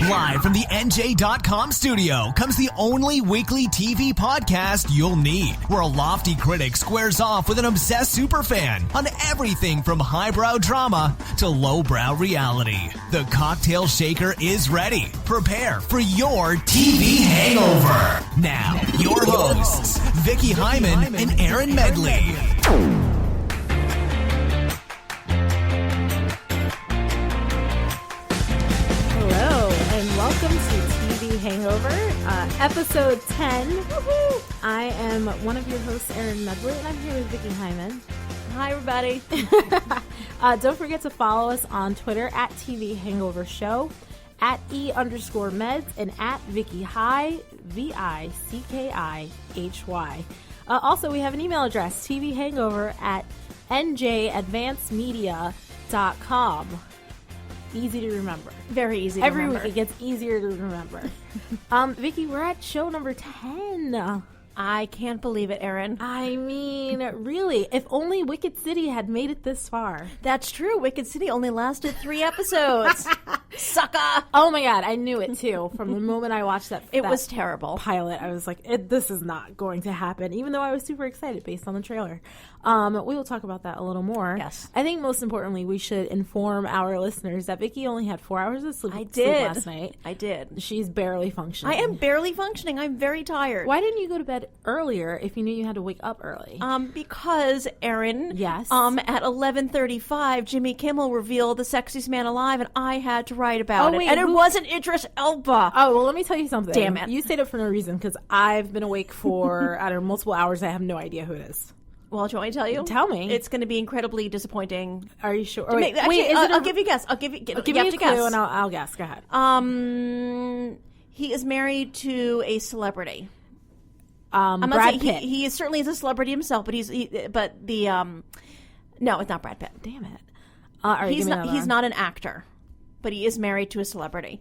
Live from the NJ.com studio comes the only weekly TV podcast you'll need, where a lofty critic squares off with an obsessed superfan on everything from highbrow drama to lowbrow reality. The cocktail shaker is ready. Prepare for your TV hangover. Now, your hosts, Vicki Hyman and Erin Medley. Welcome to TV Hangover, episode 10. Woohoo! I am one of your hosts, Erin Medley, and I'm here with Vicki Hyman. Hi, everybody. Don't forget to follow us on Twitter at TV Hangover Show, at @E_meds, and at Vicki High, VICKIHY. Also, we have an email address, NJ@NJadvancedmedia.com. Easy to remember. Very easy to remember. Every week it gets easier to remember. Vicki, we're at show number 10. I can't believe it, Erin. I mean, really, if only Wicked City had made it this far. That's true. Wicked City only lasted 3 episodes. Sucker! Oh my god, I knew it too. From the moment I watched that It was terrible. Pilot, I was like, this is not going to happen, even though I was super excited based on the trailer. We will talk about that a little more. Yes. I think most importantly, we should inform our listeners that Vicki only had 4 hours of sleep, sleep last night. I did. She's barely functioning. I am barely functioning. I'm very tired. Why didn't you go to bed earlier if you knew you had to wake up early? Because, Erin, yes. At 11:35, Jimmy Kimmel revealed the sexiest man alive, and I had to write about it. Wait, and it wasn't Idris Elba. Oh, well, let me tell you something. Damn it. You stayed up for no reason, because I've been awake for, I don't know, multiple hours. I have no idea who it is. Well, do you want me to tell you? Tell me. It's going to be incredibly disappointing. Are you sure? Wait, I'll give you a guess. I'll give you give you me have a to clue guess. and I'll guess. Go ahead. He is married to a celebrity. Brad Pitt. He is certainly is a celebrity himself, but no, it's not Brad Pitt. Damn it. He's not an actor, but he is married to a celebrity.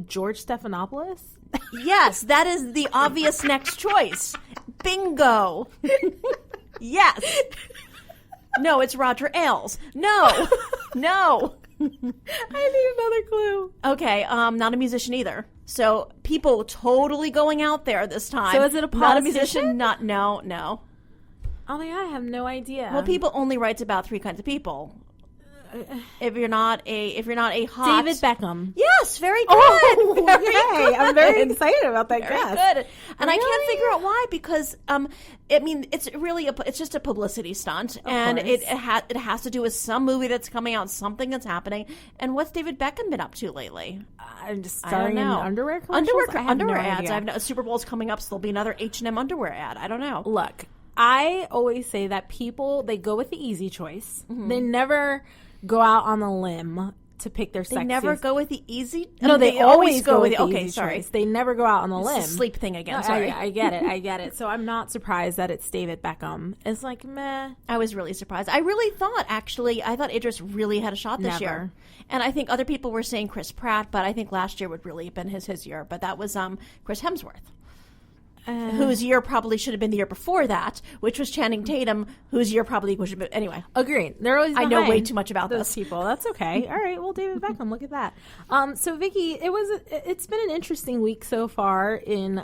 George Stephanopoulos? Yes, that is the obvious next choice. Bingo. Yes. No, it's Roger Ailes. No. No. I need another clue. Okay, not a musician either. So people totally going out there this time. So is it a politician? Not a musician? No. Oh my god, I have no idea. Well, people only writes about 3 kinds of people. If you're not a hot David Beckham. Yes, very good. Oh, very good. I'm very excited about that very guess. Good. And really? I can't figure out why, because I mean, it's really it's just a publicity stunt, and it has to do with some movie that's coming out, something that's happening. And what's David Beckham been up to lately? I'm just starring in underwear commercials. Underwear ads. I have Super Bowl's coming up, so there'll be another H&M underwear ad. I don't know. Look, I always say that people, they go with the easy choice. Mm-hmm. They never go out on a limb to pick their sexiest. They never go with the easy? No, they always go with the okay, easy sorry. choice. They never go out on a limb. It's a sleep thing again, no, sorry. I get it. So I'm not surprised that it's David Beckham. It's like, meh. I was really surprised. I really thought, I thought Idris really had a shot this year. And I think other people were saying Chris Pratt, but I think last year would really have been his year. But that was Chris Hemsworth. Whose year probably should have been the year before that, which was Channing Tatum, whose year probably should have been... Anyway. Agreed. They're always behind. I know way too much about those people. That's okay. All right. Well, David Beckham, look at that. So, Vicki, it's been an interesting week so far in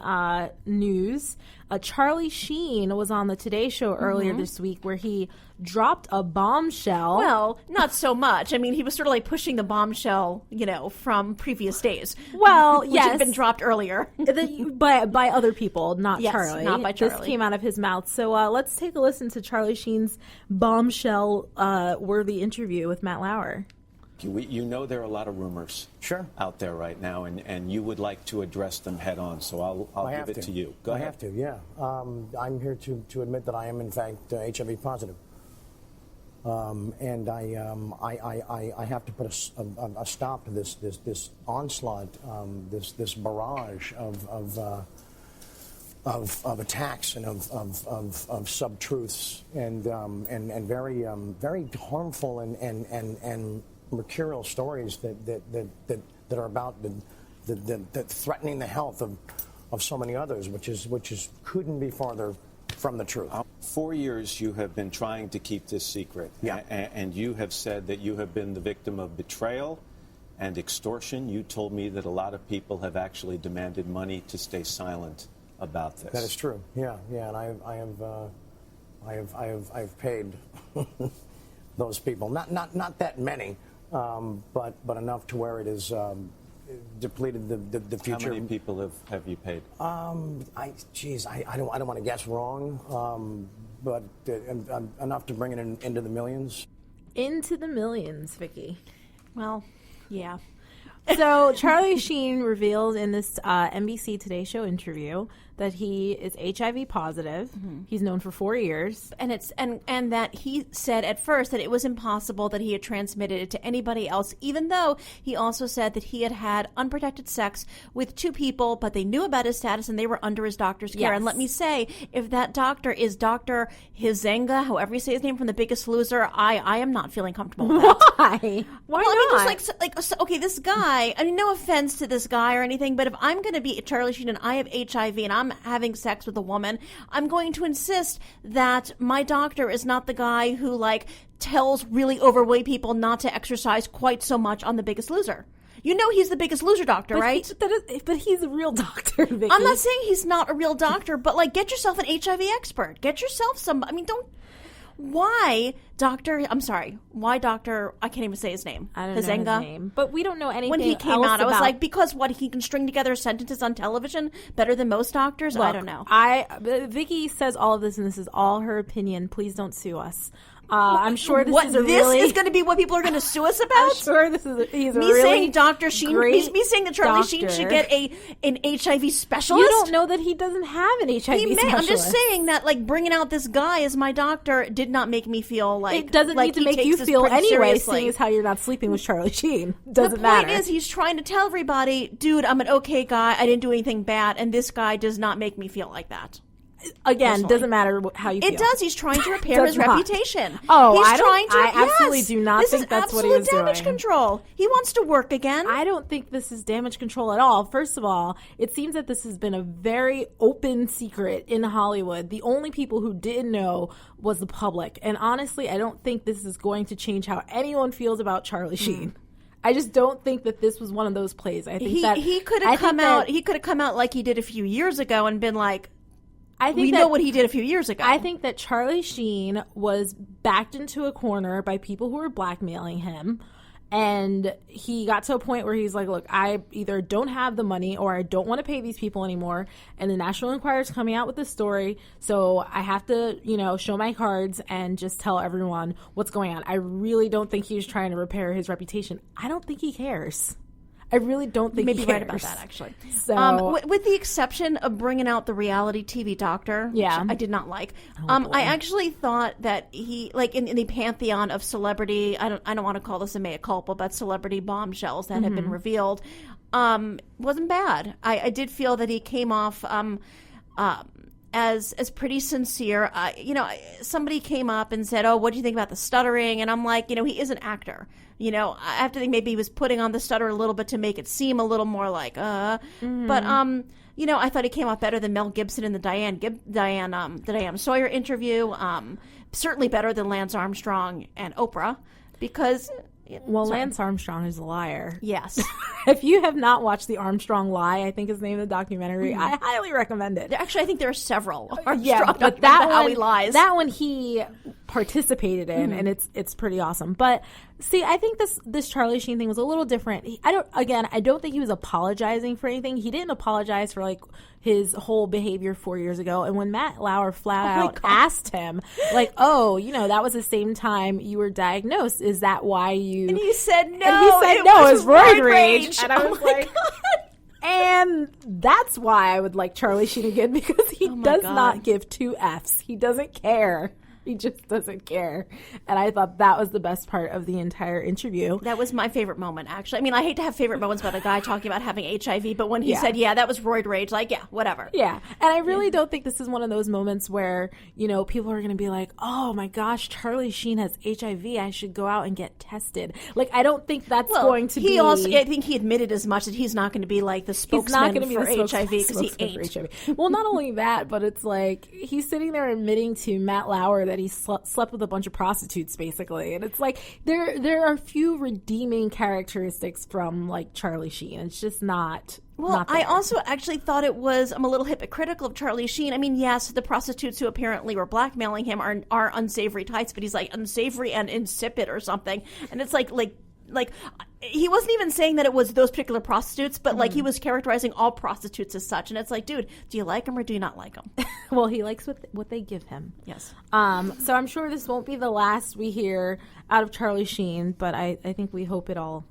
news. Charlie Sheen was on the Today Show earlier this week, where he dropped a bombshell. Well, not so much. I mean, he was sort of like pushing the bombshell, from previous days. Well, which yes. had been dropped earlier. by other people, not yes, Charlie. Not by Charlie. This came out of his mouth. So let's take a listen to Charlie Sheen's bombshell-worthy interview with Matt Lauer. You know there are a lot of rumors out there right now, and you would like to address them head on, so I'll give it to you. Go ahead. I have to, yeah. I'm here to admit that I am, in fact, HIV positive. And I have to put a stop to this onslaught, this barrage of attacks and of sub-truths and very harmful and mercurial stories that are about that threatening the health of so many others, which couldn't be farther from the truth. 4 years you have been trying to keep this secret, and you have said that you have been the victim of betrayal and extortion. You told me that a lot of people have actually demanded money to stay silent about this. That is true. Yeah, and I have paid those people. Not that many, but enough to where it is depleted the future. How many people have you paid? I don't want to guess wrong, but enough to bring it into the millions. Into the millions, Vicki. Well, yeah. So Charlie Sheen revealed in this NBC Today Show interview that he is HIV positive. Mm-hmm. He's known for 4 years, and that he said at first that it was impossible that he had transmitted it to anybody else, even though he also said that he had had unprotected sex with 2 people, but they knew about his status and they were under his doctor's care. Yes. And let me say, if that doctor is Dr. Hizenga, however you say his name from The Biggest Loser, I am not feeling comfortable with that. Why? Why not? I mean, just okay, this guy. I mean, no offense to this guy or anything, but if I'm going to be Charlie Sheen and I have HIV and I'm having sex with a woman, I'm going to insist that my doctor is not the guy who tells really overweight people not to exercise quite so much on The Biggest Loser. You know he's The Biggest Loser doctor, right? But he's a real doctor, Vicki. I'm not saying he's not a real doctor, but get yourself an HIV expert. Get yourself some. I mean, don't. Why Doctor? Why Doctor? I can't even say his name. I don't know his name, but we don't know anything. When he came out, I was like, because he can string together sentences on television better than most doctors. Look, I don't know. Vicki says all of this, and this is all her opinion. Please don't sue us. I'm sure this is going to be what people are going to sue us about. I'm sure this is he's me really saying Dr. Sheen. Me saying that Charlie Sheen should get an HIV specialist. You don't know that he doesn't have an HIV specialist. I'm just saying that bringing out this guy as my doctor did not make me feel it doesn't need to make you feel anyway. Seeing as how you're not sleeping with Charlie Sheen doesn't matter. The point is, he's trying to tell everybody, dude, I'm an okay guy. I didn't do anything bad, and this guy does not make me feel like that. Again, personally. Doesn't matter how you feel. It does. He's trying to repair his reputation. Oh, I absolutely do not think that's what he was doing. This is absolute damage control. He wants to work again. I don't think this is damage control at all. First of all, it seems that this has been a very open secret in Hollywood. The only people who did know was the public. And honestly, I don't think this is going to change how anyone feels about Charlie Sheen. I just don't think that this was one of those plays. I think he could have come out. He could have come out like he did a few years ago and been like, we know what he did a few years ago. I think that Charlie Sheen was backed into a corner by people who were blackmailing him. And he got to a point where he's like, look, I either don't have the money or I don't want to pay these people anymore. And the National Enquirer's coming out with this story. So I have to, show my cards and just tell everyone what's going on. I really don't think he was trying to repair his reputation. I don't think he cares. I really don't think you may be right about that, actually. So, with the exception of bringing out the reality TV doctor, which I did not like. I actually thought that he, in the pantheon of celebrity, I don't want to call this a mea culpa, but celebrity bombshells that have been revealed, wasn't bad. I did feel that he came off as pretty sincere. Somebody came up and said, "Oh, what do you think about the stuttering?" And I'm like, he is an actor. I have to think maybe he was putting on the stutter a little bit to make it seem a little more like, But, I thought he came off better than Mel Gibson in the Diane Sawyer interview. Certainly better than Lance Armstrong and Oprah, because... Lance Armstrong is a liar. Yes. If you have not watched The Armstrong Lie, I think is the name of the documentary, I highly recommend it. Actually, I think there are several Armstrong but how he lies. That one he participated in, and it's pretty awesome. But see, I think this Charlie Sheen thing was a little different. I don't think he was apologizing for anything. He didn't apologize for his whole behavior 4 years ago. And when Matt Lauer flat out asked him, that was the same time you were diagnosed. Is that why you? And he said no. And he said no. It was roid rage. And I was like, God. And that's why I would like Charlie Sheen again, because he does not give 2 Fs. He doesn't care. He just doesn't care. And I thought that was the best part of the entire interview. That was my favorite moment, actually. I mean, I hate to have favorite moments about a guy talking about having HIV, but when he said, that was roid rage, whatever. Yeah. And I really don't think this is one of those moments where, people are going to be like, oh my gosh, Charlie Sheen has HIV. I should go out and get tested. I don't think that's going to be. I think he admitted as much that he's not going to be the spokesman for HIV because he ain't. Well, not only that, but it's he's sitting there admitting to Matt Lauer that that he slept with a bunch of prostitutes, basically. And it's like there are a few redeeming characteristics from like Charlie Sheen. It's just not. Well, I also actually thought I'm a little hypocritical of Charlie Sheen. I mean, yes, the prostitutes who apparently were blackmailing him are unsavory types, but he's like unsavory and insipid or something. And it's like he wasn't even saying that it was those particular prostitutes, but like he was characterizing all prostitutes as such. And it's like, dude, do you like them or do you not like them? Well, he likes what they give him. Yes. So I'm sure this won't be the last we hear out of Charlie Sheen, but I think we hope it all.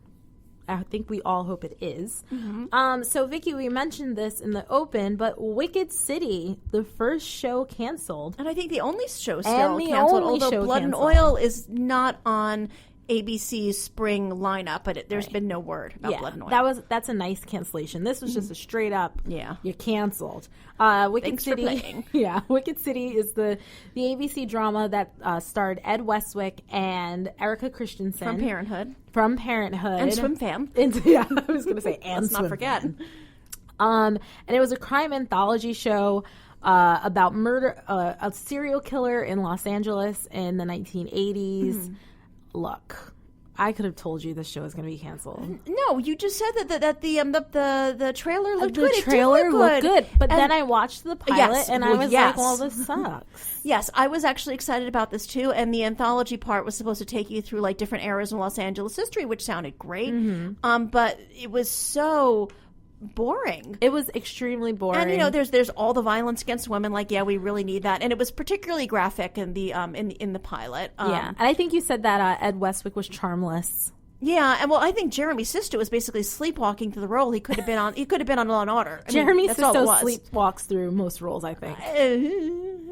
I think we all hope it is. Mm-hmm. So, Vicki, we mentioned this in the open, but Wicked City, the first show canceled. And I think the only show still canceled, although Blood and Oil is not on ABC's spring lineup, but there's been no word about Blood and Oil. That's a nice cancellation. This was just a straight up, you're canceled. Thanks for playing. Wicked City is the ABC drama that starred Ed Westwick and Erica Christensen from Parenthood, and Swim Fam. I was going to say, and let's not forget. And it was a crime anthology show about murder, a serial killer in Los Angeles in the 1980s. Look, I could have told you this show was going to be canceled. No, you just said that the trailer looked good. The trailer looked good, but then I watched the pilot and I was like, well, this sucks. Yes, I was actually excited about this too, and the anthology part was supposed to take you through like different eras in Los Angeles history, which sounded great. But it was so boring. It was extremely boring. And there's all the violence against women. Like, we really need that. And it was particularly graphic in the in the pilot. And I think you said that Ed Westwick was charmless. Yeah, and I think Jeremy Sisto was basically sleepwalking through the role. He could have been on Law and Order. Jeremy Sisto sleepwalks through most roles, I think.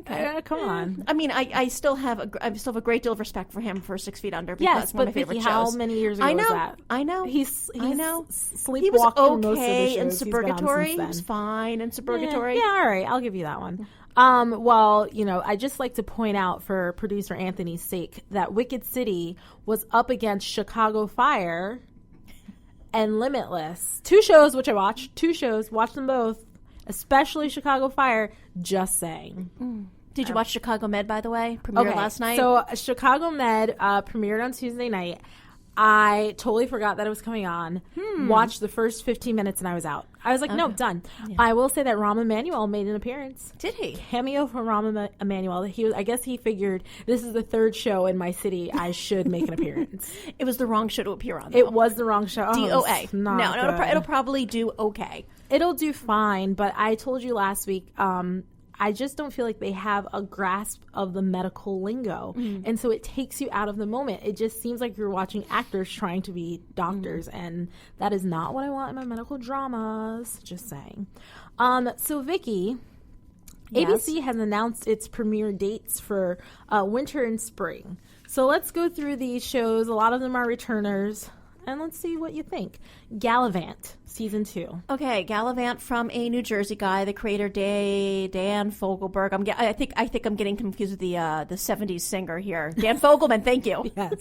Okay. Come on. I mean, I still have a great deal of respect for him for 6 Feet Under, because it's one of my favorite shows. How many years ago was that? I know. I know. Sleepwalking. He was okay most of the in Suburgatory. He was fine in Suburgatory. Yeah, all right. I'll give you that one. I just like to point out for producer Anthony's sake that Wicked City was up against Chicago Fire and Limitless. 2 shows, which I watched. 2 shows, watched them both, especially Chicago Fire, just saying. Did you watch Chicago Med, by the way? Premiered last night? So Chicago Med premiered on Tuesday night. I totally forgot that it was coming on. Watched the first 15 minutes and I was out. I was like, nope, done. Yeah. I will say that Rahm Emanuel made an appearance. Did he? Cameo for Rahm Emanuel. I guess he figured this is the 3rd show in my city. I should make an appearance. It was the wrong show to appear on, though. It was the wrong show. DOA. No, it'll probably do okay. It'll do fine, but I told you last week, I just don't feel like they have a grasp of the medical lingo. And so it takes you out of the moment. It just seems like you're watching actors trying to be doctors, and that is not what I want in my medical dramas. Just saying. So, Vicki, ABC has announced its premiere dates for winter and spring. So let's go through these shows. A lot of them are returners. And let's see what you think. Gallivant, season 2. Okay, Gallivant from a New Jersey guy, the creator Dan Fogelberg. I think I'm getting confused with the 70s singer here. Dan Fogelman, thank you. Yes.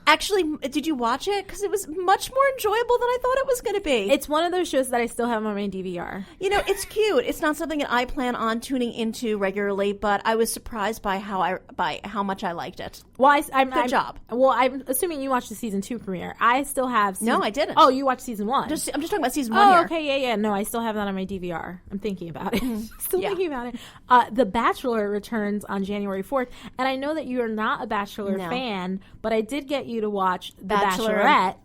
Actually, did you watch it? Because it was much more enjoyable than I thought it was going to be. It's one of those shows that I still have on my DVR. It's cute. It's not something that I plan on tuning into regularly, but I was surprised by how much I liked it. Well, Good job. Well, I'm assuming you watched the season 2 premiere. I still have. No, I didn't. Oh, you watched season 1. I'm just talking about season 1 here. Oh, okay, yeah. No, I still have that on my DVR. I'm thinking about it. Thinking about it. The Bachelor returns on January 4th, and I know that you are not a Bachelor fan, but I did get you to watch The Bachelorette.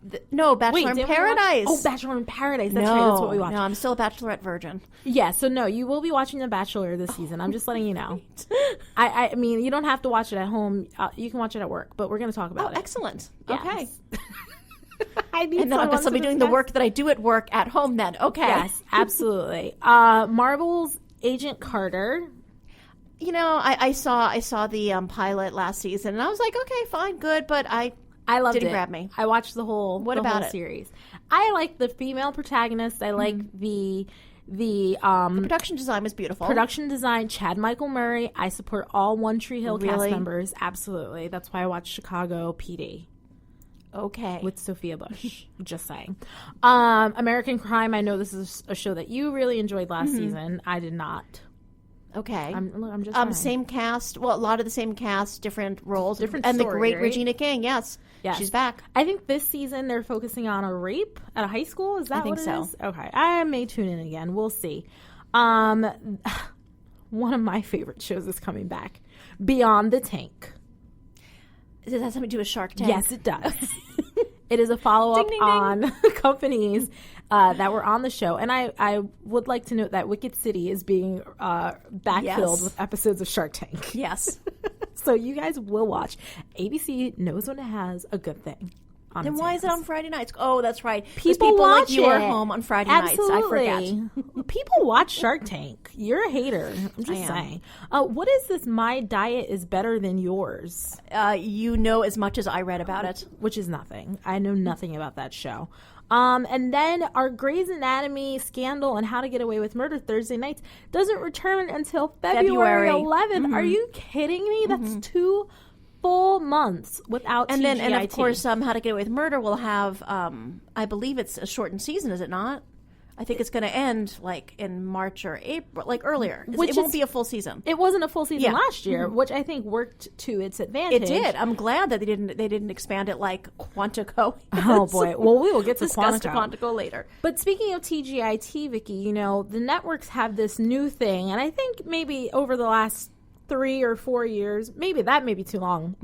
Bachelor in Paradise. Bachelor in Paradise. That's right. That's what we watched. No, I'm still a Bachelorette virgin. Yeah, so no, you will be watching The Bachelor this season. I'm just letting you know. I mean, you don't have to watch it at home. You can watch it at work, but we're going to talk about it. Excellent. Yes. Okay. And then I guess I'll be doing the work that I do at work at home then. Okay. Yes, absolutely. Marvel's Agent Carter. I saw the pilot last season, and I was like, okay, fine, good, but I loved it. Didn't grab me. I watched the whole series. I like the female protagonist. I like the production design was beautiful. Production design, Chad Michael Murray. I support all One Tree Hill cast members. Absolutely. That's why I watched Chicago PD. Okay. With Sophia Bush. Just saying. American Crime. I know this is a show that you really enjoyed last season. I did not. Okay. I'm just saying. Same cast. Well, a lot of the same cast, different roles, different and story, the great right? Regina King. Yes, she's back. I think this season they're focusing on a rape at a high school. Is that what it is? Okay, I may tune in again. We'll see. One of my favorite shows is coming back, Beyond the Tank. Does that have something to do with Shark Tank? Yes, it does. It is a follow-up on companies that were on the show. And I would like to note that Wicked City is being backfilled with episodes of Shark Tank. Yes. So you guys will watch. ABC knows when it has a good thing. Then why is it on Friday nights? Oh, that's right. People like watch you it. are home on Friday nights. I forget. People watch Shark Tank. You're a hater. I'm just saying. What is this? My diet is better than yours. You know as much as I read about it, which is nothing. I know nothing about that show. And then our Grey's Anatomy Scandal and How to Get Away with Murder Thursday nights doesn't return until February 11th. Mm-hmm. Are you kidding me? That's 2 full months without and TGIT. Then, and of course, How to Get Away with Murder will have, I believe it's a shortened season, is it not? I think it's going to end like in March or April, like earlier. It won't be a full season. It wasn't a full season last year, which I think worked to its advantage. It did. I'm glad that they didn't expand it like Quantico. Oh boy. Well, we will get to discuss Quantico later. But speaking of TGIT, Vicki, you know, the networks have this new thing, and I think maybe over the last 3 or 4 years, maybe that may be too long,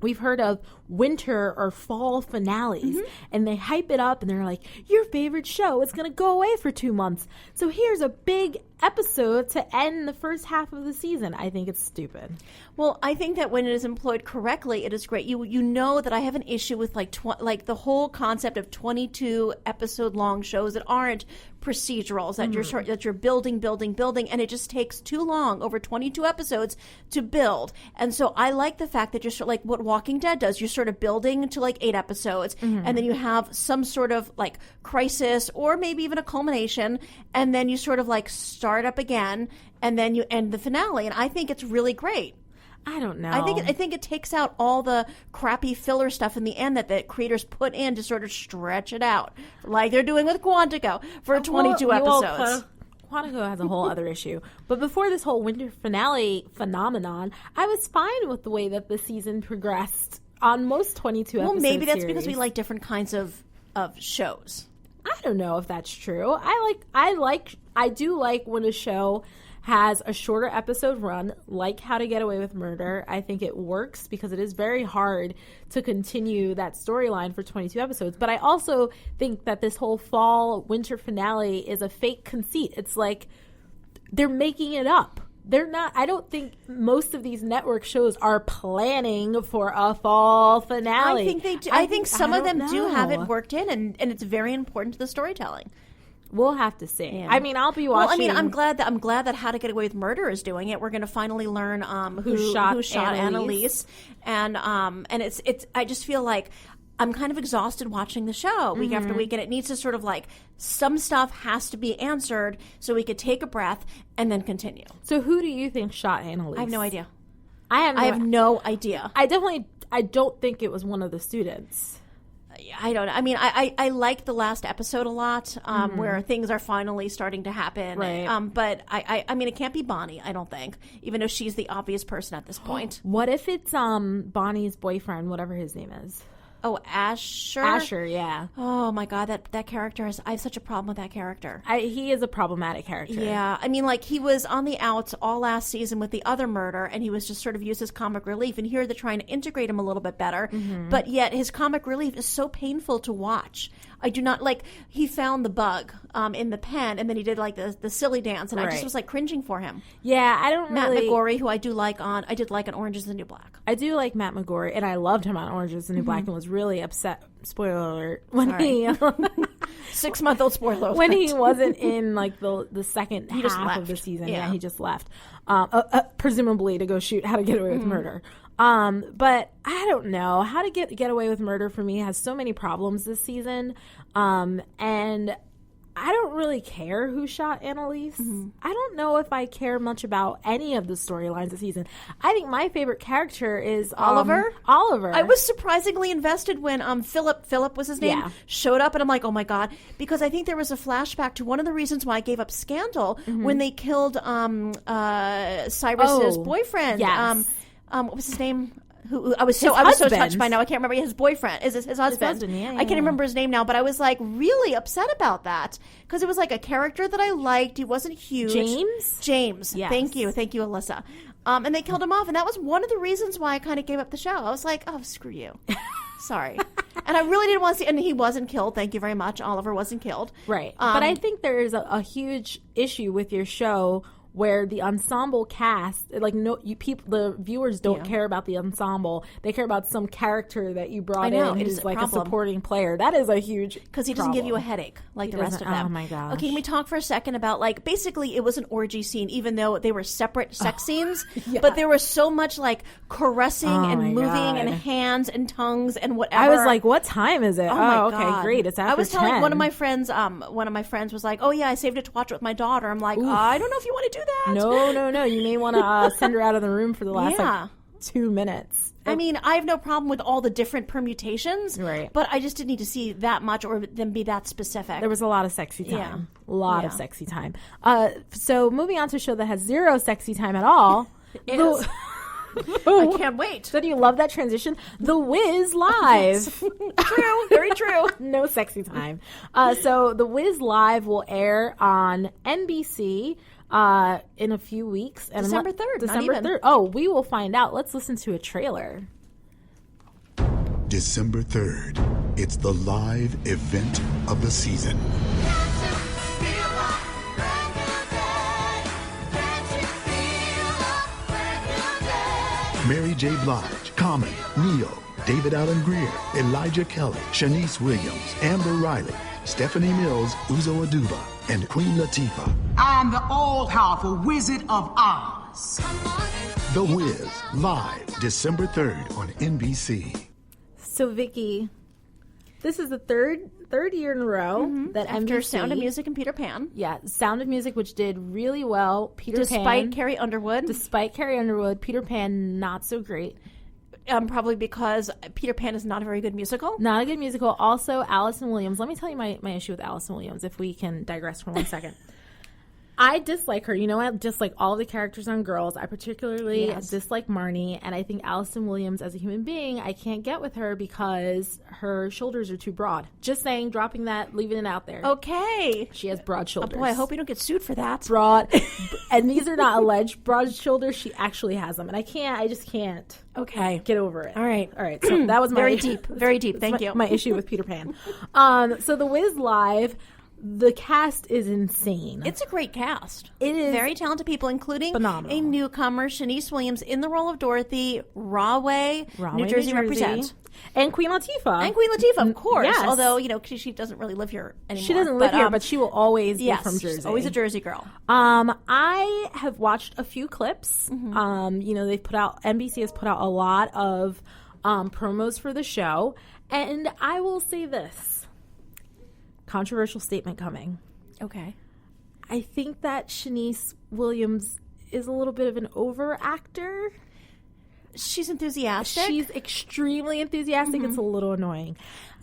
we've heard of winter or fall finales, and they hype it up and they're like, your favorite show is going to go away for 2 months. So here's a big episode to end the first half of the season. I think it's stupid. Well, I think that when it is employed correctly, it is great. You know that I have an issue with like the whole concept of 22 episode long shows that aren't procedurals, that you're building, and it just takes too long over 22 episodes to build. And so I like the fact that you're sort of like what Walking Dead does. You're sort of building to like 8 episodes, and then you have some sort of like crisis or maybe even a culmination, and then you sort of like start up again, and then you end the finale. And I think it's really great. I don't know. I think it takes out all the crappy filler stuff in the end that the creators put in to sort of stretch it out, like they're doing with Quantico for 22 episodes. Quantico has a whole other issue. But before this whole winter finale phenomenon, I was fine with the way that the season progressed on most 22 episodes. Well, maybe that's series. because we like different kinds of shows. I don't know if that's true. I do like when a show has a shorter episode run, like How to Get Away with Murder. I think it works because it is very hard to continue that storyline for 22 episodes. But I also think that this whole fall winter finale is a fake conceit. It's like they're making it up. They're not. I don't think most of these network shows are planning for a fall finale. I think they do. I think some of them do have it worked in, and it's very important to the storytelling. We'll have to see. Yeah. I mean, I'll be watching. Well, I mean, I'm glad that How to Get Away with Murder is doing it. We're going to finally learn who shot Annalise, and it's. I just feel like I'm kind of exhausted watching the show week after week, and it needs to sort of like some stuff has to be answered so we could take a breath and then continue. So, who do you think shot Annalise? I have no idea. I have no idea. I don't think it was one of the students. I don't know. I mean, I like the last episode a lot, where things are finally starting to happen. Right. But I mean, it can't be Bonnie, I don't think, even though she's the obvious person at this point. What if it's Bonnie's boyfriend, whatever his name is? Oh, Asher? Asher, yeah. Oh, my God, that character I have such a problem with that character. He is a problematic character. Yeah. I mean, like, he was on the outs all last season with the other murder, and he was just sort of used as comic relief. And here they're trying to integrate him a little bit better. But yet his comic relief is so painful to watch. I do not, like, he found the bug in the pen, and then he did, like, the silly dance, and I just was, like, cringing for him. Yeah, I don't Matt really... McGorry, who I did like on Orange is the New Black. I do like Matt McGorry, and I loved him on Orange is the New Black and was really upset, spoiler alert, when he... 6-month-old spoiler alert. When he wasn't in, like, the second half of the season. Yeah, he just left. Presumably to go shoot How to Get Away with Murder. But I don't know. How to Get Away with Murder for me has so many problems this season. And I don't really care who shot Annalise. I don't know if I care much about any of the storylines this season. I think my favorite character is Oliver. Oliver. I was surprisingly invested when Philip was his name, showed up, and I'm like, oh my God, because I think there was a flashback to one of the reasons why I gave up Scandal when they killed Cyrus's boyfriend. Yes. What was his name? Who I was so touched by now. I can't remember his boyfriend. Is his husband? I can't remember his name now, but I was like really upset about that because it was like a character that I liked. He wasn't huge. James. Yes. Thank you, Alyssa. And they killed him off, and that was one of the reasons why I kind of gave up the show. I was like, oh, screw you. Sorry. And I really didn't want to see, and he wasn't killed. Thank you very much. Oliver wasn't killed. Right. But I think there is a huge issue with your show where the ensemble cast, the viewers don't care about the ensemble. They care about some character that you brought in who's like a supporting player. That is a huge because he doesn't give you a headache like the rest of them. Oh my gosh. Okay, can we talk for a second about like basically it was an orgy scene, even though they were separate sex scenes, but there was so much like caressing and moving and hands and tongues and whatever. I was like, what time is it? Oh, okay, great. It's after 10. I was telling one of my friends was like, oh yeah, I saved it to watch it with my daughter. I'm like, I don't know if you want to do that. No. You may want to send her out of the room for the last 2 minutes. I mean, I have no problem with all the different permutations, right? But I just didn't need to see that much or them be that specific. There was a lot of sexy time. A lot of sexy time. So moving on to a show that has zero sexy time at all. I can't wait. So do you love that transition? The Wiz Live. True. Very true. No sexy time. So The Wiz Live will air on NBC in a few weeks. And December 3rd. December 3rd. Oh, we will find out. Let's listen to a trailer. December 3rd. It's the live event of the season. Mary J. Blige, Common, Neo, David Allen Greer, Elijah Kelly, Shanice Williams, Amber Riley, Stephanie Mills, Uzo Aduba, and Queen Latifah. I'm the all-powerful Wizard of Oz. The Wiz, live December 3rd on NBC. So, Vicki, this is the third year in a row that after NBC, Sound of Music and Peter Pan. Yeah, Sound of Music, which did really well. Despite Carrie Underwood, Peter Pan not so great. Probably because Peter Pan is not a very good musical. Not a good musical. Also, Allison Williams. Let me tell you my issue with Allison Williams, if we can digress for 1 second. I dislike her. You know, I dislike all the characters on Girls. I particularly dislike Marnie, and I think Allison Williams as a human being, I can't get with her because her shoulders are too broad. Just saying, dropping that, leaving it out there. Okay. She has broad shoulders. Oh boy, I hope you don't get sued for that. Broad. And these are not alleged broad shoulders. She actually has them. And I just can't. Okay. Get over it. All right. So that was my very deep. Very deep. Thank you. My issue with Peter Pan. So The Wiz Live, the cast is insane. It's a great cast. It is. Very talented people, including phenomenal. A newcomer, Shanice Williams, in the role of Dorothy, Rahway, New Jersey represent. And Queen Latifah. Of course. Yes. Although, you know, she doesn't really live here anymore. She doesn't live here, but she will always be from Jersey. She's always a Jersey girl. I have watched a few clips. You know, NBC has put out a lot of promos for the show. And I will say this. Controversial statement coming. Okay. I think that Shanice Williams is a little bit of an over-actor. She's enthusiastic. She's extremely enthusiastic. It's a little annoying.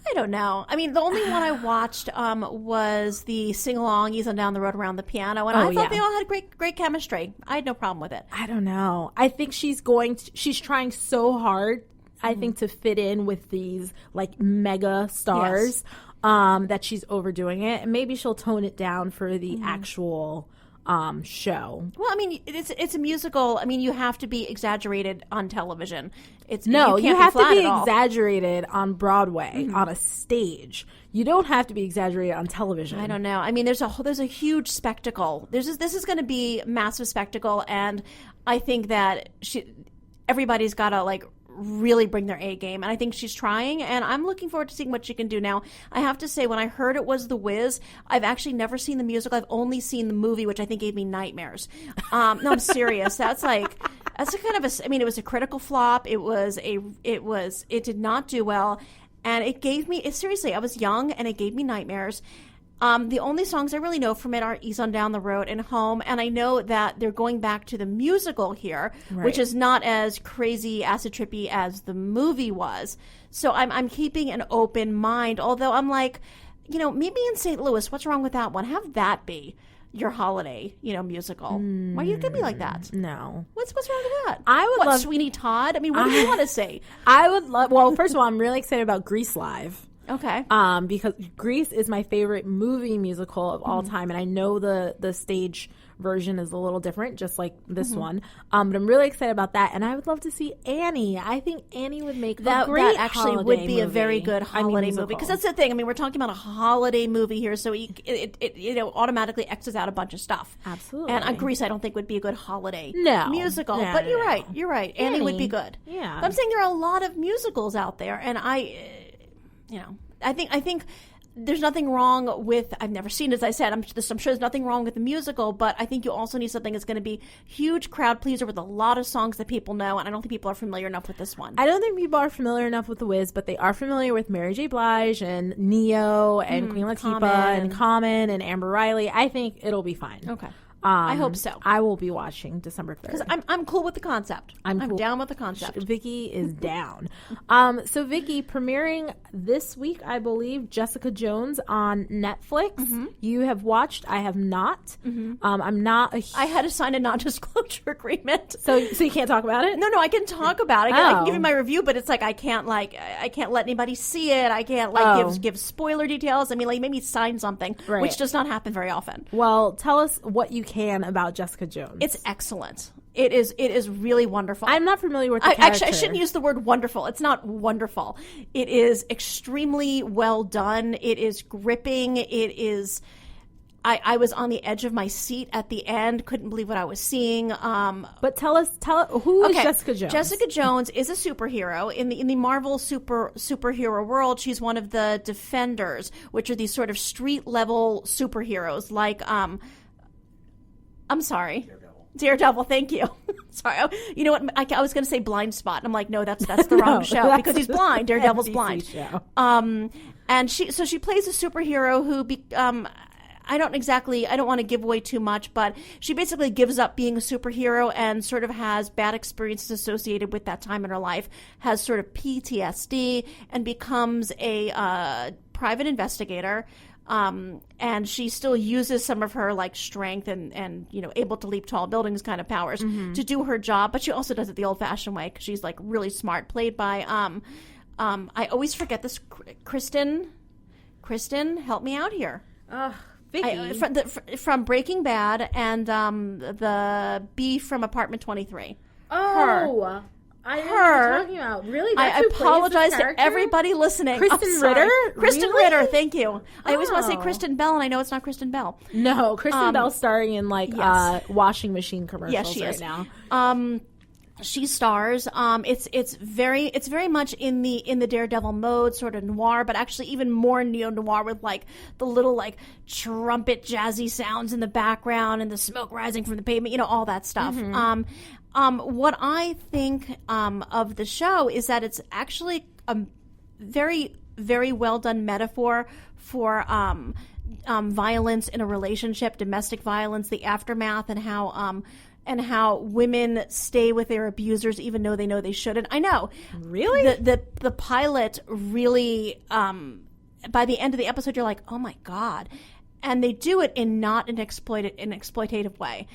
I don't know. I mean, the only one I watched was the sing-along, Ease on Down the Road Around the Piano, and I thought they all had great chemistry. I had no problem with it. I don't know. I think she's trying so hard, I think, to fit in with these, like, mega stars. Yes. That she's overdoing it, and maybe she'll tone it down for the actual show. Well, I mean, it's a musical. I mean, you have to be exaggerated on television. You have to be exaggerated on Broadway on a stage. You don't have to be exaggerated on television. I don't know. I mean, there's a huge spectacle. This is going to be a massive spectacle, and I think that everybody's got to really bring their A game, and I think she's trying, and I'm looking forward to seeing what she can do. Now, I have to say, when I heard it was The Wiz, I've actually never seen the musical. I've only seen the movie, which I think gave me nightmares. No, I'm serious. That's a kind of I mean, it was a critical flop. It did not do well, and it gave me, seriously, I was young, and it gave me nightmares. The only songs I really know from it are Ease on Down the Road and Home, and I know that they're going back to the musical here, which is not as crazy acid trippy as the movie was. So I'm keeping an open mind, although I'm like, maybe in St. Louis, what's wrong with that one? Have that be your holiday, musical. Why are you gonna be like that? No. What's wrong with that? I would love Sweeney Todd. I mean, what do you want to say? I would love. Well, first of all, I'm really excited about Grease Live. Okay. Because Grease is my favorite movie musical of all time, and I know the stage version is a little different, just like this one. But I'm really excited about that, and I would love to see Annie. I think Annie would make a great that actually holiday would be movie. a very good holiday movie, because that's the thing. I mean, we're talking about a holiday movie here, so it automatically X's out a bunch of stuff. Absolutely. And Grease, I don't think would be a good holiday musical. No, but you're right. Annie would be good. Yeah. But I'm saying there are a lot of musicals out there, and I think there's nothing wrong with, I've never seen it, as I said, I'm sure there's nothing wrong with the musical, but I think you also need something that's going to be huge crowd pleaser with a lot of songs that people know, and I don't think people are familiar enough with this one. I don't think people are familiar enough with The Wiz, but they are familiar with Mary J. Blige and Neo and Queen Latifah and Common and Amber Riley. I think it'll be fine. Okay. I hope so. I will be watching December 3rd. Because I'm cool with the concept. I'm cool. down with the concept. Vicky is down. So Vicky, premiering this week, I believe, Jessica Jones on Netflix. You have watched. I have not. I'm not I had to sign a non-disclosure agreement. So you can't talk about it? No, I can talk about it. I can give you my review, but it's like I can't let anybody see it. I can't give spoiler details. I mean, like maybe sign something, which does not happen very often. Well, tell us what you can about Jessica Jones. It's excellent. It is really wonderful. I'm not familiar with the character. Actually, I shouldn't use the word wonderful. It's not wonderful. It is extremely well done. It is gripping. It is... I was on the edge of my seat at the end. Couldn't believe what I was seeing. But tell us who is Jessica Jones? Jessica Jones is a superhero in the Marvel superhero world. She's one of the Defenders, which are these sort of street level superheroes. Like, I'm sorry. Daredevil, thank you. Sorry. You know what? I was going to say Blind Spot. I'm like, no, that's the wrong show because he's blind. Daredevil's blind. Show. And she plays a superhero who I don't want to give away too much, but she basically gives up being a superhero and sort of has bad experiences associated with that time in her life, has sort of PTSD, and becomes a private investigator. And she still uses some of her like strength and able to leap tall buildings kind of powers to do her job, but she also does it the old-fashioned way because she's like really smart. Played by I always forget this. Kristen, help me out here. Vicky. From Breaking Bad and the B from Apartment 23. Oh, I know what you're talking about. Really? That's I who plays apologize this to character? everybody listening. Kristen Ritter? Kristen Really? Ritter, thank you. I always want to say Kristen Bell, and I know it's not Kristen Bell. No, Kristen Bell's starring in washing machine commercials right now. She stars. It's very much in the Daredevil mode, sort of noir, but actually even more neo-noir with like the little like trumpet jazzy sounds in the background and the smoke rising from the pavement, all that stuff. What I think of the show is that it's actually a very, very well done metaphor for violence in a relationship, domestic violence, the aftermath, and how women stay with their abusers even though they know they shouldn't. I know. Really? The pilot really, by the end of the episode, you're like, oh my God. And they do it in not an exploitative way.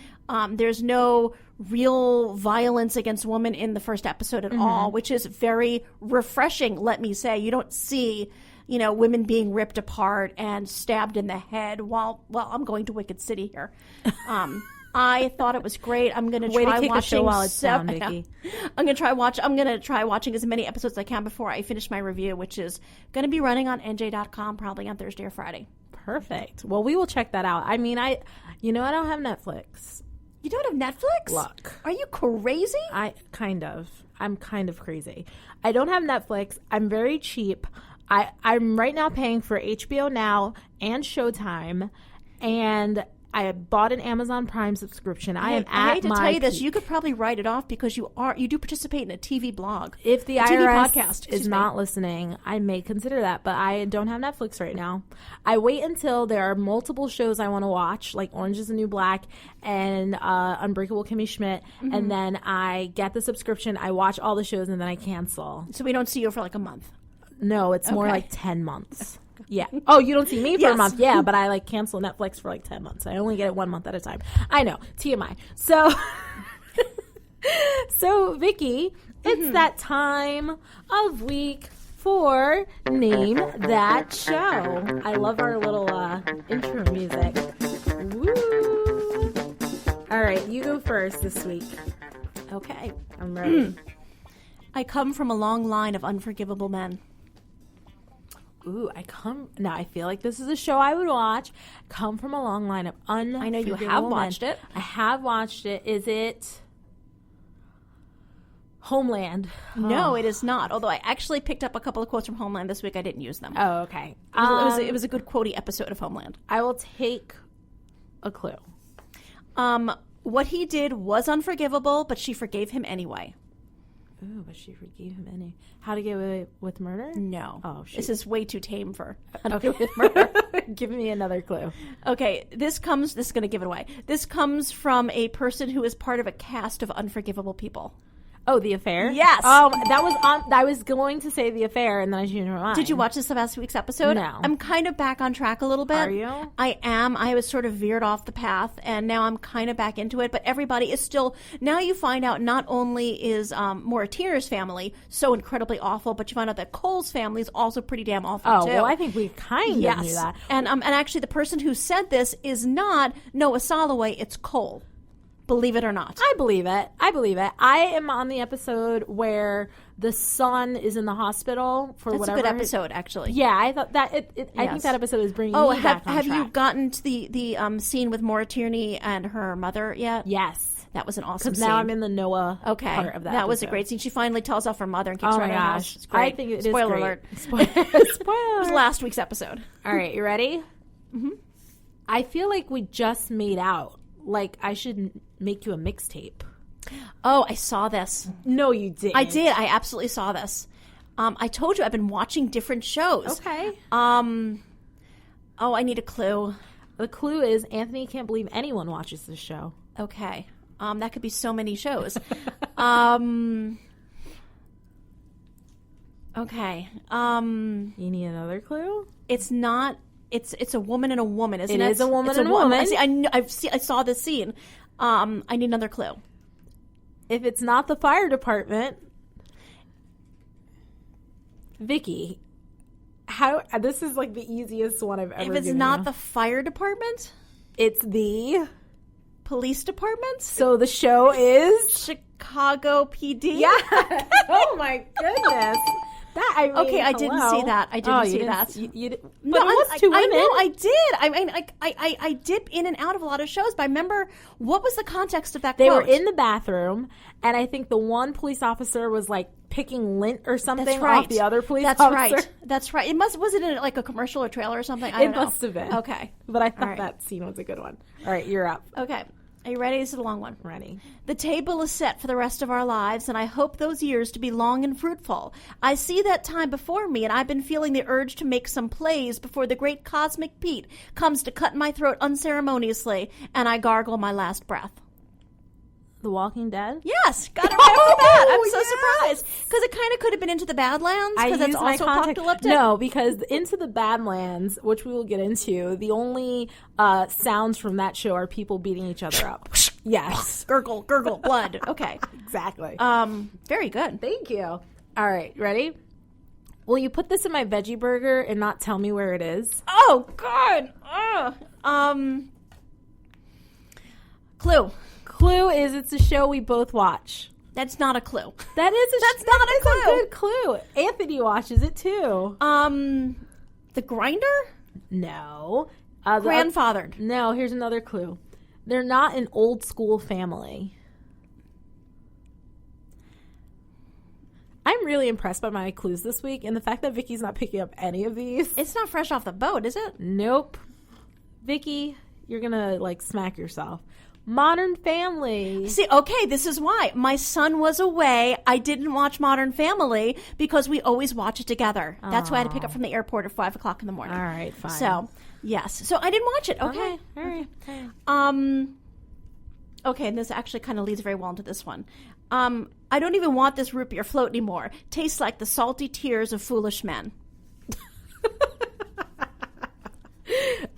There's no real violence against women in the first episode at all, which is very refreshing, let me say. You don't see, women being ripped apart and stabbed in the head while I'm going to Wicked City here. I thought it was great. I'm going to try watching while it's down, Vicky. I'm going to try watching as many episodes as I can before I finish my review, which is going to be running on NJ.com probably on Thursday or Friday. Perfect. Well, we will check that out. I mean, I don't have Netflix. You don't have Netflix? Look. Are you crazy? I'm kind of crazy. I don't have Netflix. I'm very cheap. I'm right now paying for HBO Now and Showtime, and I bought an Amazon Prime subscription. I hate to tell you this. You could probably write it off because you do participate in a TV blog. If the IRS TV podcast is not listening, I may consider that, but I don't have Netflix right now. I wait until there are multiple shows I want to watch, like Orange is the New Black and Unbreakable Kimmy Schmidt, and then I get the subscription, I watch all the shows, and then I cancel. So we don't see you for like a month? No, it's more like 10 months. Yeah. Oh, you don't see me for a month. Yeah, but I cancel Netflix for 10 months. I only get it 1 month at a time. I know. TMI. So, Vicki, it's that time of week for Name That Show. I love our little intro music. Woo! All right, you go first this week. Okay. I'm ready. I come from a long line of unforgivable men. Ooh, now I feel like this is a show I would watch. Come from a long line of unforgivable I know you have watched it. I have watched it. Is it Homeland? No, it is not. Although I actually picked up a couple of quotes from Homeland this week. I didn't use them. Oh, okay. It was a good quotey episode of Homeland. I will take a clue. What he did was unforgivable, but she forgave him anyway. Ooh, but she forgave him anyway. How to Get Away with Murder? No. Oh, shit. This is way too tame for How to Okay. Get Away with Murder. Give me another clue. Okay, this is going to give it away. This comes from a person who is part of a cast of unforgivable people. Oh, The Affair? Yes. That was on. I was going to say The Affair, and then I changed my mind. Did you watch this last week's episode? No. I'm kind of back on track a little bit. Are you? I am. I was sort of veered off the path, and now I'm kind of back into it. But everybody is still. Now you find out not only is Moritier's family so incredibly awful, but you find out that Cole's family is also pretty damn awful too. Well, I think we kind of knew that. And actually, the person who said this is not Noah Soloway. It's Cole. Believe it or not. I believe it. I am on the episode where the son is in the hospital for That's whatever. That's a good episode, actually. Yeah, I thought that. I think that episode is bringing me back on have track. you gotten to the scene with Maura Tierney and her mother yet? Yes. That was an awesome scene. Now I'm in the Noah part of that. That was a great scene. She finally tells off her mother and kicks her out of the house. It's great. I think it Spoiler is alert. Spoiler. It was last week's episode. All right, you ready? Mm-hmm. I feel like we just made out. Like, I should make you a mixtape. Oh, I saw this. No, you didn't. I did. I absolutely saw this. I told you I've been watching different shows. Okay. Oh, I need a clue. The clue is Anthony can't believe anyone watches this show. Okay. That could be so many shows. Okay. You need another clue? It's not. It's a woman and a woman, isn't it? It is a woman and a woman. I saw this scene. I need another clue. If it's not the fire department, Vicki, this is like the easiest one I've ever given. If it's not the fire department, it's the police department. So the show is Chicago PD. Yeah. Oh my goodness. Okay, I didn't see that. I didn't see that. But it was two women. I know, I did. I mean, I dip in and out of a lot of shows, but I remember, what was the context of that quote? They were in the bathroom, and I think the one police officer was like picking lint or something off the other police officer. That's right. Was it in like a commercial or trailer or something? I don't know. It must have been. Okay. But I thought that scene was a good one. All right, you're up. Okay. Are you ready? This is a long one. Ready. The table is set for the rest of our lives, and I hope those years to be long and fruitful. I see that time before me, and I've been feeling the urge to make some plays before the great cosmic Pete comes to cut my throat unceremoniously, and I gargle my last breath. The Walking Dead? Yes, got it right off the bat. I'm so surprised. Because it kind of could have been Into the Badlands, because that's also apocalyptic. No, because Into the Badlands, which we will get into, the only sounds from that show are people beating each other up. Yes. Gurgle, gurgle, blood. Okay. Exactly. Very good. Thank you. All right, ready? Will you put this in my veggie burger and not tell me where it is? Oh, God. Clue. Clue is it's a show we both watch. That's not a clue. That's not a clue. A good clue. Anthony watches it too. The Grinder? No. Grandfathered. No, here's another clue. They're not an old school family. I'm really impressed by my clues this week, and the fact that Vicki's not picking up any of these. It's not fresh off the boat, is it? Nope. Vicki, You're gonna like smack yourself. Modern Family. See, okay, this is why. My son was away. I didn't watch Modern Family because we always watch it together. That's why I had to pick up from the airport at 5 o'clock in the morning. All right, fine. So, yes. So I didn't watch it. Okay. All right. Okay, and this actually kind of leads very well into this one. I don't even want this root beer float anymore. Tastes like the salty tears of foolish men.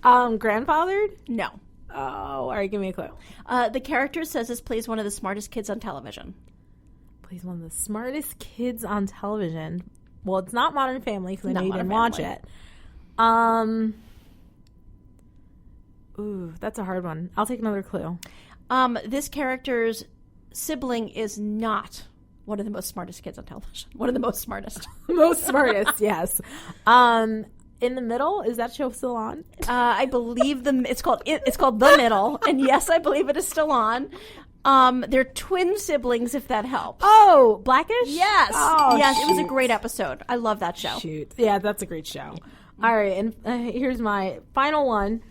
Grandfathered? No. Oh, all right, give me a clue. The character says this plays one of the smartest kids on television. Plays one of the smartest kids on television. Well, it's not Modern Family because I know you didn't Modern watch Family. it. Ooh, that's a hard one. I'll take another clue. This character's sibling is not one of the most smartest kids on television. One of the most smartest. Most smartest, yes. In the Middle, is that show still on? I believe it's called The Middle, and yes, I believe it is still on. They're twin siblings, if that helps. Oh, Blackish? Yes. Oh, yes, shoot. It was a great episode. I love that show. Shoot. Yeah, that's a great show. All right, and here's my final one.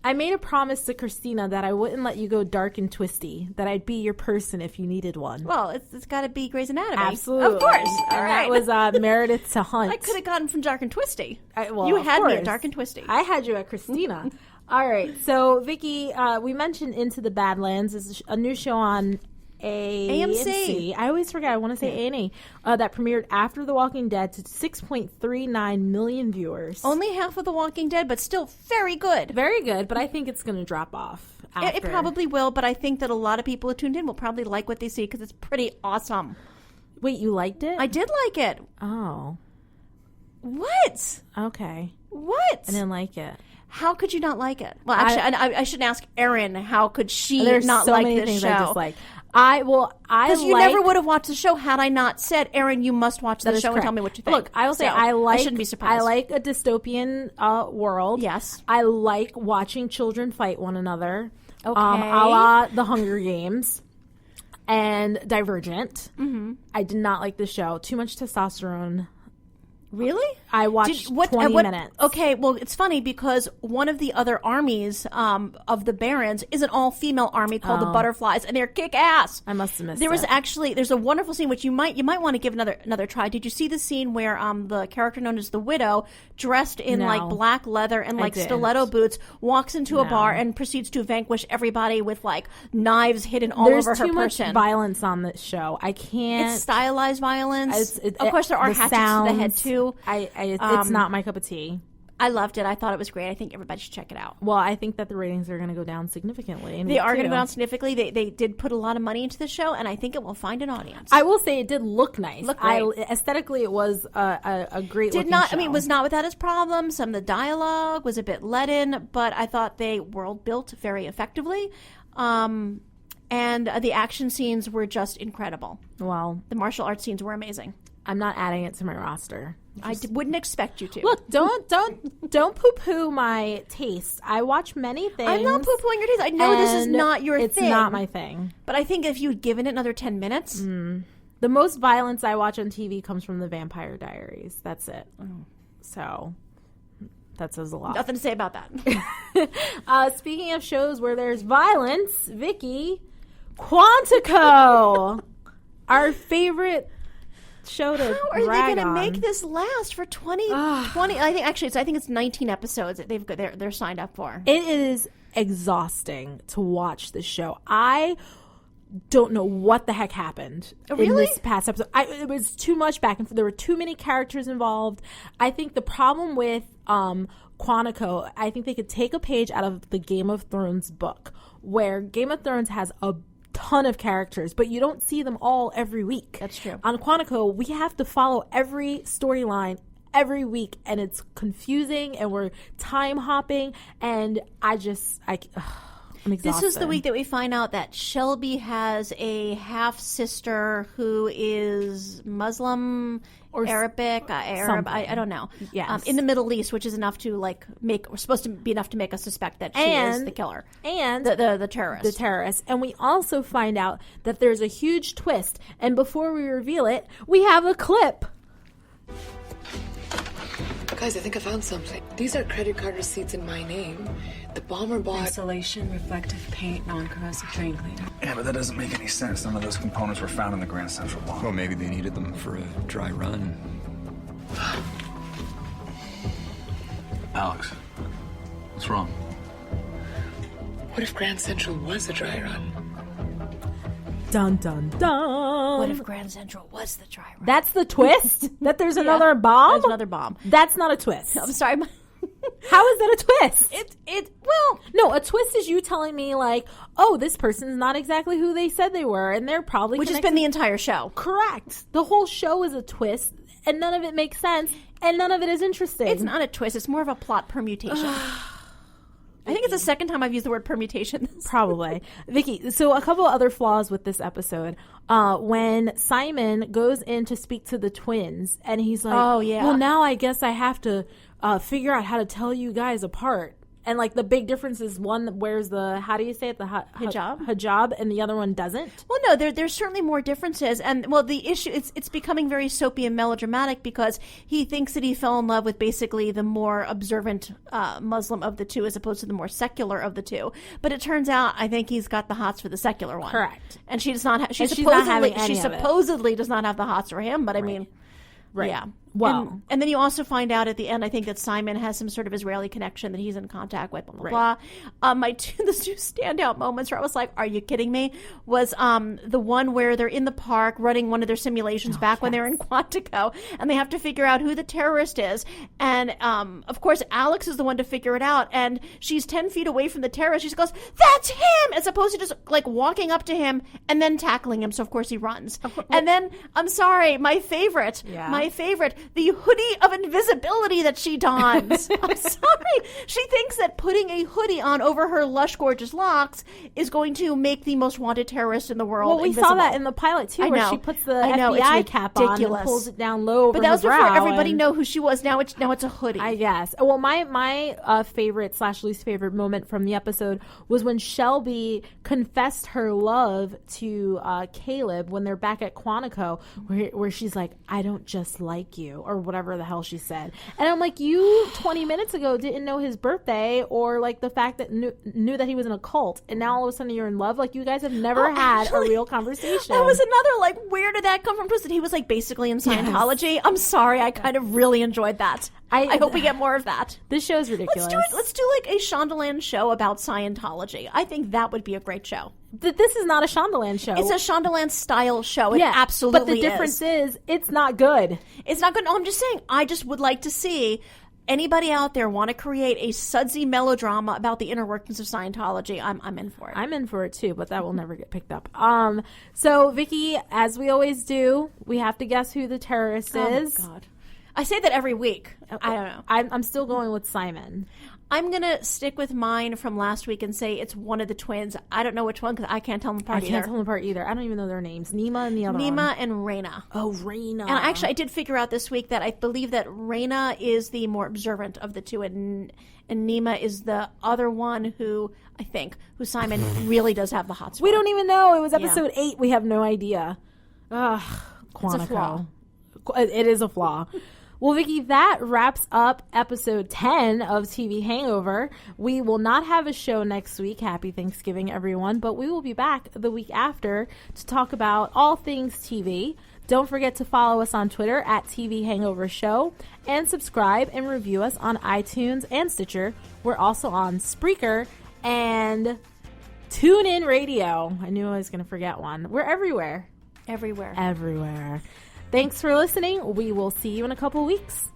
I made a promise to Christina that I wouldn't let you go dark and twisty, that I'd be your person if you needed one. Well, it's got to be Grey's Anatomy. Absolutely. Of course. All right. That was Meredith to Hunt. I could have gotten from Dark and Twisty. You had me at Dark and Twisty. I had you at Christina. All right. So, Vicki, we mentioned Into the Badlands. It's a new show on AMC. I always forget. I want to say A&E. That premiered after The Walking Dead to 6.39 million viewers. Only half of The Walking Dead, but still very good. Very good, but I think it's going to drop off. It probably will, but I think that a lot of people who tuned in will probably like what they see because it's pretty awesome. Wait, you liked it? I did like it. Oh. What? Okay. What? I didn't like it. How could you not like it? Well, actually, I shouldn't ask Erin. How could she not so like many this things show? I dislike. Because you never would have watched the show had I not said, Erin, you must watch the show and tell me what you think. Look, I will say I shouldn't be surprised. I like a dystopian world. Yes. I like watching children fight one another. Okay. A la The Hunger Games and Divergent. Mm-hmm. I did not like the show. Too much testosterone. Really? I watched 20 minutes. Okay, well, it's funny because one of the other armies of the Barons is an all-female army called the Butterflies, and they're kick-ass. I must have missed There's a wonderful scene which you might want to give another try. Did you see the scene where the character known as the Widow, dressed in like black leather and like stiletto boots, walks into a bar and proceeds to vanquish everybody with like knives hidden all over her person? There's too much violence on this show. I can't. It's stylized violence. Of course, there are hatchets to the head too. It's not my cup of tea. I loved it. I thought it was great. I think everybody should check it out. Well, I think that the ratings are going to go down significantly. They are going to go down significantly. They did put a lot of money into the show, and I think it will find an audience. I will say it did look nice. Aesthetically, it was a great looking show. I mean, it was not without its problems. Some of the dialogue was a bit leaden, but I thought they world built very effectively. And the action scenes were just incredible. Well, the martial arts scenes were amazing. I'm not adding it to my roster. I wouldn't expect you to. Look, don't poo-poo my taste. I watch many things. I'm not poo-pooing your taste. I know this is not your thing. It's not my thing. But I think if you'd given it another 10 minutes... The most violence I watch on TV comes from the Vampire Diaries. That's it. So... that says a lot. Nothing to say about that. Speaking of shows where there's violence, Vicki, Quantico, our favorite show to How are they going to make this last for 20? I think it's 19 episodes that they're signed up for. It is exhausting to watch this show. I don't know what the heck happened in this past episode. It was too much back and forth. There were too many characters involved. I think the problem with Quantico, I think they could take a page out of the Game of Thrones book, where Game of Thrones has a ton of characters, but you don't see them all every week. That's true. On Quantico, we have to follow every storyline every week, and it's confusing, and we're time hopping, and I'm exhausted. This is the week that we find out that Shelby has a half sister who is Muslim or Arabic, Arab. I don't know. Yes. In the Middle East, which is enough to supposed to be enough to make us suspect that she is the killer and the terrorist. The terrorist. And we also find out that there's a huge twist. And before we reveal it, we have a clip. Guys, I think I found something. These are credit card receipts in my name. The bomber bought insulation, reflective paint, non-corrosive drain cleaner. Yeah, but that doesn't make any sense. None of those components were found in the Grand Central bomb. Well, maybe they needed them for a dry run. Alex, what's wrong? What if Grand Central was a dry run? Dun, dun, dun. What if Grand Central was the dry run? That's the twist? That there's another bomb? There's another bomb. That's not a twist. I'm sorry. How is that a twist? Well, no, a twist is you telling me like, oh, this person's not exactly who they said they were, and they're probably which has been the entire show. Correct. The whole show is a twist, and none of it makes sense, and none of it is interesting. It's not a twist. It's more of a plot permutation. I think it's the second time I've used the word permutation. Probably. Vicki, so a couple other flaws with this episode. When Simon goes in to speak to the twins, and he's like, oh, yeah. Well, now I guess I have to figure out how to tell you guys apart. And, like, the big difference is one wears the, how do you say it, the hijab, and the other one doesn't? Well, no, there's certainly more differences. And, well, the issue, it's becoming very soapy and melodramatic because he thinks that he fell in love with basically the more observant Muslim of the two as opposed to the more secular of the two. But it turns out, I think he's got the hots for the secular one. Correct. And she does not she supposedly does not have the hots for him, but I mean... Right. Yeah. Well, and then you also find out at the end, I think that Simon has some sort of Israeli connection that he's in contact with, blah, blah, blah. The two standout moments where I was like, are you kidding me? Was the one where they're in the park running one of their simulations when they were in Quantico, and they have to figure out who the terrorist is. And, of course, Alex is the one to figure it out. And she's 10 feet away from the terrorist. She goes, that's him! As opposed to just, like, walking up to him and then tackling him. So, of course, he runs. And then, I'm sorry, my favorite, the hoodie of invisibility that she dons. I'm sorry. She thinks that putting a hoodie on over her lush, gorgeous locks is going to make the most wanted terrorist in the world Well, we invisible. saw that in the pilot, too, where she puts the FBI cap on and pulls it down low over But that was her before brow everybody know who she was. Now it's a hoodie. I guess. Well, my favorite / least favorite moment from the episode was when Shelby confessed her love to Caleb when they're back at Quantico, where she's like, I don't just like you, or whatever the hell she said. And I'm like, you 20 minutes ago didn't know his birthday or like the fact that knew that he was in a cult, and now all of a sudden you're in love. Like, you guys have never had a real conversation. That was another, like, where did that come from? Twisted. He was like basically in Scientology. Yes. I'm sorry, I kind of really enjoed that. I hope we get more of that. This show is ridiculous. Let's do like a Shondaland show about Scientology. I think that would be a great show. This is not a Shondaland show. It's a Shondaland style show. It absolutely is. But the difference is it's not good. It's not good. No, I'm just saying, I just would like to see anybody out there want to create a sudsy melodrama about the inner workings of Scientology. I'm in for it. I'm in for it too, but that will never get picked up. So Vicki, as we always do, we have to guess who the terrorist is. Oh my God. I say that every week. I don't know. I'm still going with Simon. I'm going to stick with mine from last week and say it's one of the twins. I don't know which one because I can't tell them apart either. I can't tell them apart either. I don't even know their names. Nima and the other one. Nima and Raina. Oh, Raina. And actually, I did figure out this week that I believe that Raina is the more observant of the two, and Nima is the other one who Simon really does have the hots for. We don't even know. It was episode 8. We have no idea. Ugh, Quantico. It's a flaw. It is a flaw. Well, Vicki, that wraps up episode 10 of TV Hangover. We will not have a show next week. Happy Thanksgiving, everyone. But we will be back the week after to talk about all things TV. Don't forget to follow us on Twitter at TV Hangover Show, and subscribe and review us on iTunes and Stitcher. We're also on Spreaker and TuneIn Radio. I knew I was going to forget one. We're everywhere. Everywhere. Everywhere. Thanks for listening. We will see you in a couple weeks.